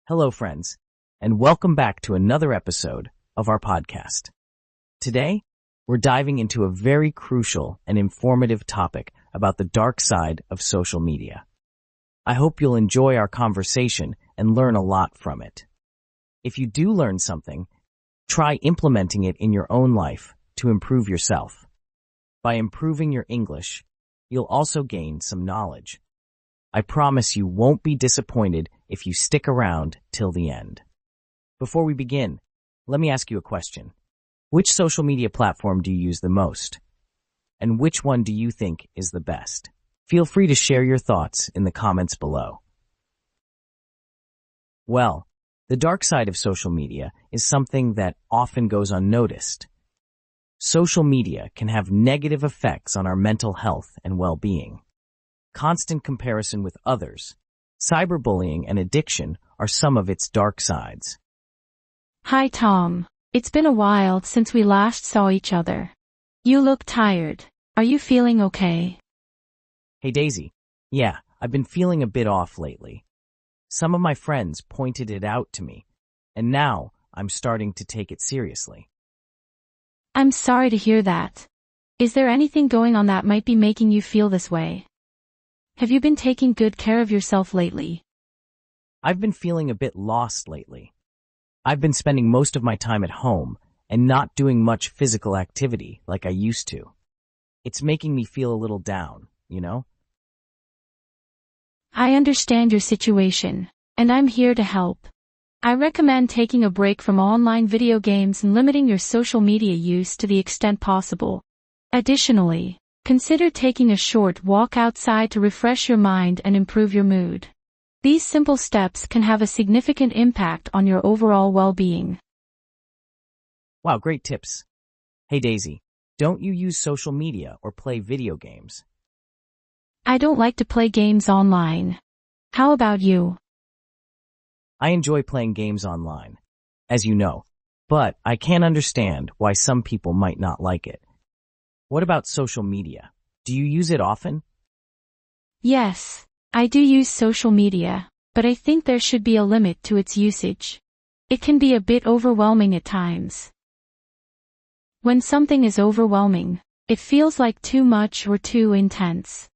Hello, friends, and welcome back to another episode of our podcast. Today, we're diving into a very crucial and informative topic about the dark side of social media. I hope you'll enjoy our conversation and learn a lot from it. If you do learn something, try implementing it in your own life to improve yourself. By improving your English, you'll also gain some knowledge. I promise you won't be disappointed if you stick around till the end. Before we begin, let me ask you a question. Which social media platform do you use the most? And which one do you think is the best? Feel free to share your thoughts in the comments below. Well, the dark side of social media is something that often goes unnoticed. Social media can have negative effects on our mental health and well-being. Constant comparison with others, cyberbullying, and addiction are some of its dark sides. Hi Tom, it's been a while since we last saw each other. You look tired. Are you feeling okay? Hey Daisy, yeah, I've been feeling a bit off lately. Some of my friends pointed it out to me, and now I'm starting to take it seriously. I'm sorry to hear that. Is there anything going on that might be making you feel this way? Have you been taking good care of yourself lately? I've been feeling a bit lost lately. I've been spending most of my time at home and not doing much physical activity like I used to. It's making me feel a little down, you know? I understand your situation, and I'm here to help. I recommend taking a break from online video games and limiting your social media use to the extent possible. Additionally, consider taking a short walk outside to refresh your mind and improve your mood. These simple steps can have a significant impact on your overall well-being. Wow, great tips. Hey Daisy, don't you use social media or play video games? I don't like to play games online. How about you? I enjoy playing games online, as you know, but I can understand why some people might not like it. What about social media? Do you use it often? Yes, I do use social media, but I think there should be a limit to its usage. It can be a bit overwhelming at times. When something is overwhelming, it feels like too much or too intense.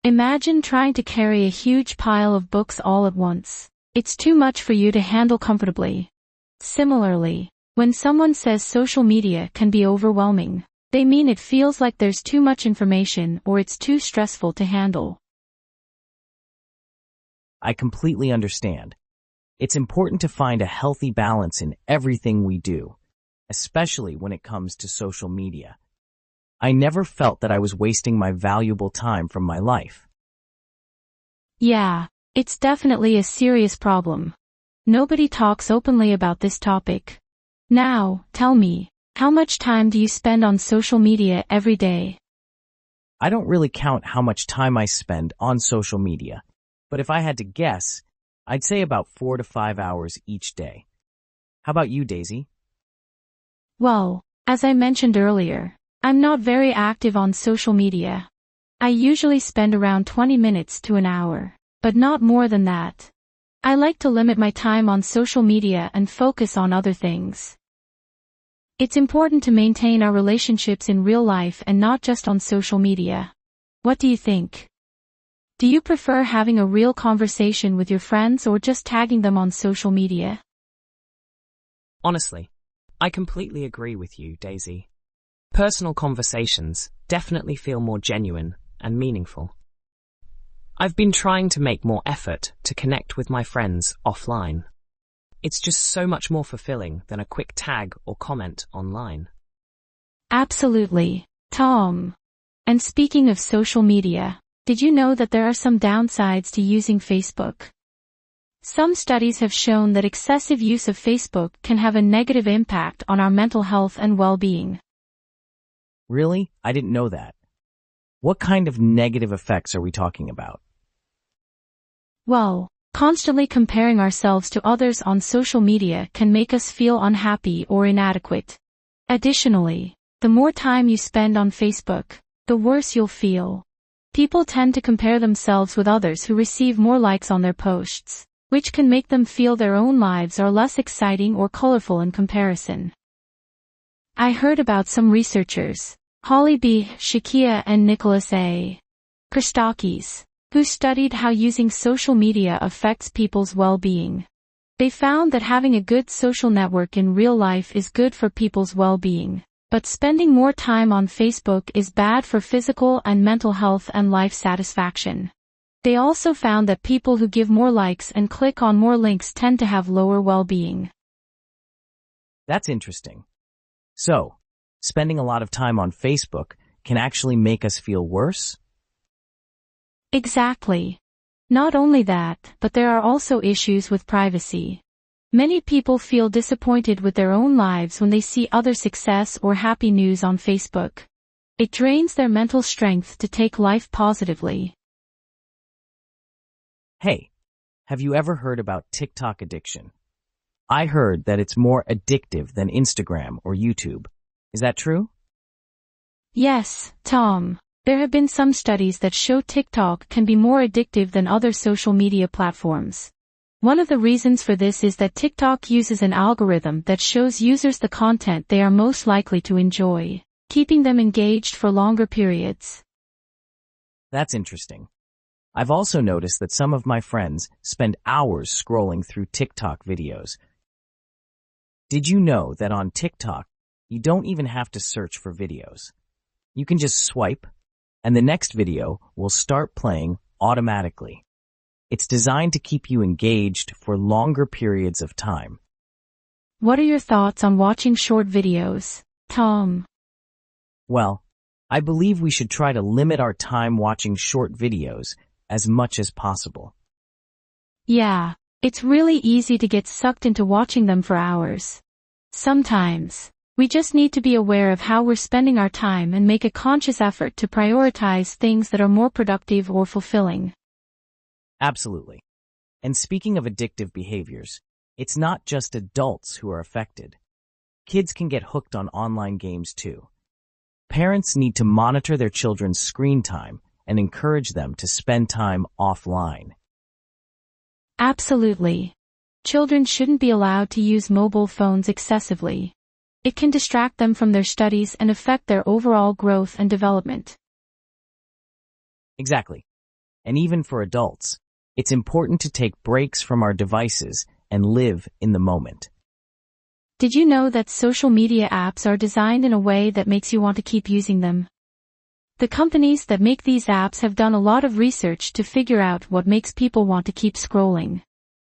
Imagine trying to carry a huge pile of books all at once. It's too much for you to handle comfortably. Similarly, when someone says social media can be overwhelming, they mean it feels like there's too much information or it's too stressful to handle. I completely understand. It's important to find a healthy balance in everything we do, especially when it comes to social media. I never felt that I was wasting my valuable time from my life. Yeah, it's definitely a serious problem. Nobody talks openly about this topic. Now, tell me, how much time do you spend on social media every day? I don't really count how much time I spend on social media, but if I had to guess, I'd say about 4 to 5 hours each day. How about you, Daisy? Well, as I mentioned earlier, I'm not very active on social media. I usually spend around 20 minutes to an hour, but not more than that. I like to limit my time on social media and focus on other things. It's important to maintain our relationships in real life and not just on social media. What do you think? Do you prefer having a real conversation with your friends or just tagging them on social media? Honestly, I completely agree with you, Daisy. Personal conversations definitely feel more genuine and meaningful. I've been trying to make more effort to connect with my friends offline. It's just so much more fulfilling than a quick tag or comment online. Absolutely, Tom. And speaking of social media, did you know that there are some downsides to using Facebook? Some studies have shown that excessive use of Facebook can have a negative impact on our mental health and well-being. Really? I didn't know that. What kind of negative effects are we talking about? Well, constantly comparing ourselves to others on social media can make us feel unhappy or inadequate. Additionally, the more time you spend on Facebook, the worse you'll feel. People tend to compare themselves with others who receive more likes on their posts. which can make them feel their own lives are less exciting or colorful in comparison. I heard about some researchers, Holly B. Shakia and Nicholas A. Christakis, who studied how using social media affects people's well-being. They found that having a good social network in real life is good for people's well-being, but spending more time on Facebook is bad for physical and mental health and life satisfaction. They also found that people who give more likes and click on more links tend to have lower well-being. That's interesting. So, spending a lot of time on Facebook can actually make us feel worse? Exactly. Not only that, but there are also issues with privacy. Many people feel disappointed with their own lives when they see other success or happy news on Facebook. It drains their mental strength to take life positively. Hey, have you ever heard about TikTok addiction? I heard that it's more addictive than Instagram or YouTube. Is that true? Yes, Tom. There have been some studies that show TikTok can be more addictive than other social media platforms. One of the reasons for this is that TikTok uses an algorithm that shows users the content they are most likely to enjoy, keeping them engaged for longer periods. That's interesting. I've also noticed that some of my friends spend hours scrolling through TikTok videos. Did you know that on TikTok, you don't even have to search for videos? You can just swipe, and the next video will start playing automatically. It's designed to keep you engaged for longer periods of time. What are your thoughts on watching short videos, Tom? Well, I believe we should try to limit our time watching short videos as much as possible. Yeah, it's really easy to get sucked into watching them for hours. Sometimes, we just need to be aware of how we're spending our time and make a conscious effort to prioritize things that are more productive or fulfilling. Absolutely. And speaking of addictive behaviors, it's not just adults who are affected. Kids can get hooked on online games too. Parents need to monitor their children's screen time and encourage them to spend time offline. Absolutely. Children shouldn't be allowed to use mobile phones excessively. It can distract them from their studies and affect their overall growth and development. Exactly. And even for adults, it's important to take breaks from our devices and live in the moment. Did you know that social media apps are designed in a way that makes you want to keep using them? The companies that make these apps have done a lot of research to figure out what makes people want to keep scrolling.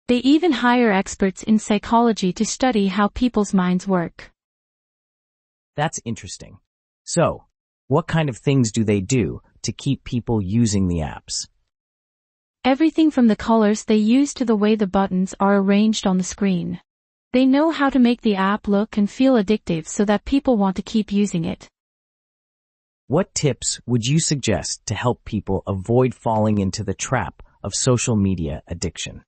They even hire experts in psychology to study how people's minds work. That's interesting. So, what kind of things do they do to keep people using the apps? Everything from the colors they use to the way the buttons are arranged on the screen. They know how to make the app look and feel addictive so that people want to keep using it. What tips would you suggest to help people avoid falling into the trap of social media addiction?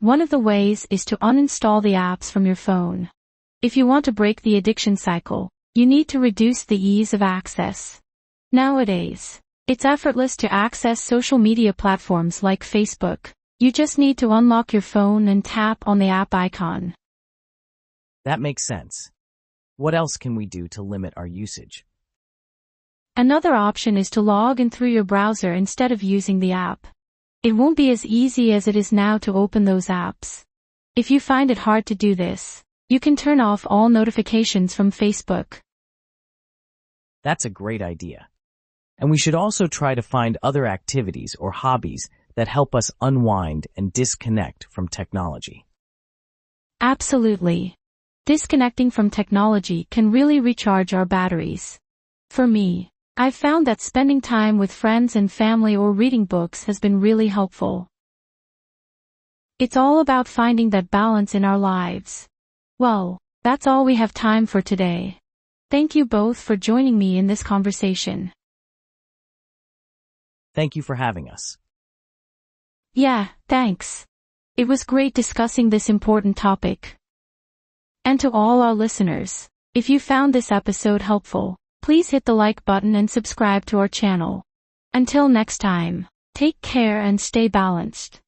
One of the ways is to uninstall the apps from your phone. If you want to break the addiction cycle, you need to reduce the ease of access. Nowadays, it's effortless to access social media platforms like Facebook. You just need to unlock your phone and tap on the app icon. That makes sense. What else can we do to limit our usage? Another option is to log in through your browser instead of using the app. It won't be as easy as it is now to open those apps. If you find it hard to do this, you can turn off all notifications from Facebook. That's a great idea. And we should also try to find other activities or hobbies that help us unwind and disconnect from technology. Absolutely. Disconnecting from technology can really recharge our batteries. For me, I've found that spending time with friends and family or reading books has been really helpful. It's all about finding that balance in our lives. Well, that's all we have time for today. Thank you both for joining me in this conversation. Thank you for having us. Yeah, thanks. It was great discussing this important topic. And to all our listeners, if you found this episode helpful, please hit the like button and subscribe to our channel. Until next time, take care and stay balanced.